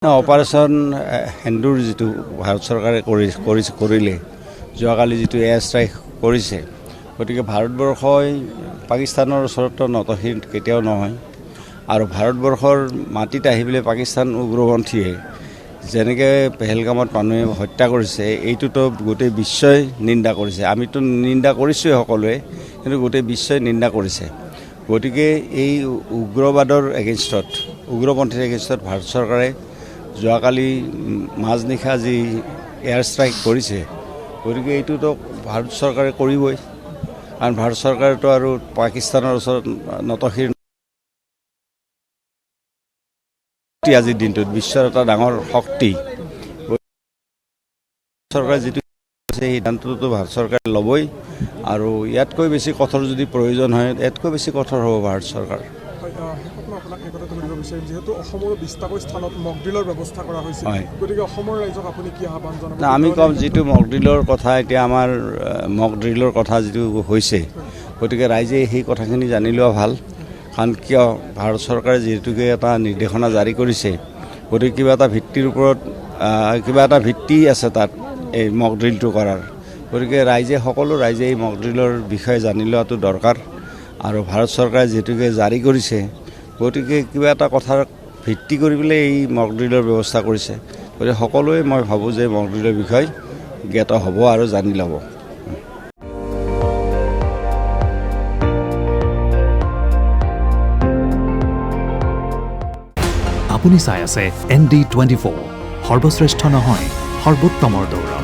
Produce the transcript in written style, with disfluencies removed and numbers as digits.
Operation সেন্দুৰ যিটো ভাৰত চৰকাৰে কৰিলে যোৱাকালি যিটো এয়াৰ ষ্ট্ৰাইক কৰিছে, গতিকে ভাৰতবৰ্ষই পাকিস্তানৰ ওচৰতো নতশিৰ কেতিয়াও নহয়। আৰু ভাৰতবৰ্ষৰ মাটিত আহি পেলাই পাকিস্তান উগ্ৰপন্থীয়ে যেনেকৈ পেহেলগামত মানুহে হত্যা কৰিছে, এইটোতো গোটেই বিশ্বই নিন্দা কৰিছে। আমিতো নিন্দা কৰিছোঁৱে সকলোৱে, কিন্তু গোটেই বিশ্বই নিন্দা কৰিছে। গতিকে এই উগ্ৰবাদৰ এগেইনষ্টত, উগ্ৰপন্থীৰ এগেইনষ্টত ভাৰত চৰকাৰে যোৱাকালি মাজনিশা যি এয়াৰ ষ্ট্ৰাইক কৰিছে, গতিকে এইটোতো ভাৰত চৰকাৰে কৰিবই। কাৰণ ভাৰত চৰকাৰেতো আৰু পাকিস্তানৰ ওচৰত নতশিৰ আজিৰ দিনটোত বিশ্বৰ এটা ডাঙৰ শক্তি। চৰকাৰে যিটো সেই সিদ্ধান্তটো ভাৰত চৰকাৰে ল'বই, আৰু ইয়াতকৈ বেছি কঠোৰ যদি প্ৰয়োজন হয়, ইয়াতকৈ বেছি কঠোৰ হ'ব ভাৰত চৰকাৰ। আপোনাক এই কথাটো সুধিব বিচাৰিম, যিহেতু অসমৰ 20টাকৈ স্থানত মকড্ৰিলৰ ব্যৱস্থা কৰা হৈছে, গতিকে অসমৰ ৰাইজক আপুনি কি আহ্বান জনাব? আমি ক'ম, যিটো মকড্ৰিলৰ কথা এতিয়া আমাৰ মকড্ৰিলৰ কথা যিটো হৈছে, গতিকে ৰাইজে সেই কথাখিনি জানি লোৱা ভাল। কাৰণ কিয়, ভাৰত চৰকাৰে যিহেতুকে এটা নিৰ্দেশনা জাৰি কৰিছে, গতিকে কিবা এটা ভিত্তিৰ ওপৰত কিবা এটা ভিত্তি আছে তাত এই মকড্ৰিলটো কৰাৰ। গতিকে সকলো ৰাইজে এই মকড্ৰিলৰ বিষয়ে জানি লোৱাটো দৰকাৰ। আৰু ভাৰত চৰকাৰে যিহেতুকে জাৰি কৰিছে, গতিকে কিবা এটা কথাৰ ভিত্তি কৰি পেলাই এই মকড্ৰিলৰ ব্যৱস্থা কৰিছে। গতিকে সকলোৱে মই ভাবোঁ যে মকড্ৰিলৰ বিষয়ে জ্ঞাত হ'ব আৰু জানি ল'ব। আপুনি চাই আছে ND24, সৰ্বশ্ৰেষ্ঠ নহয়, সৰ্বোত্তমৰ দৌৰ।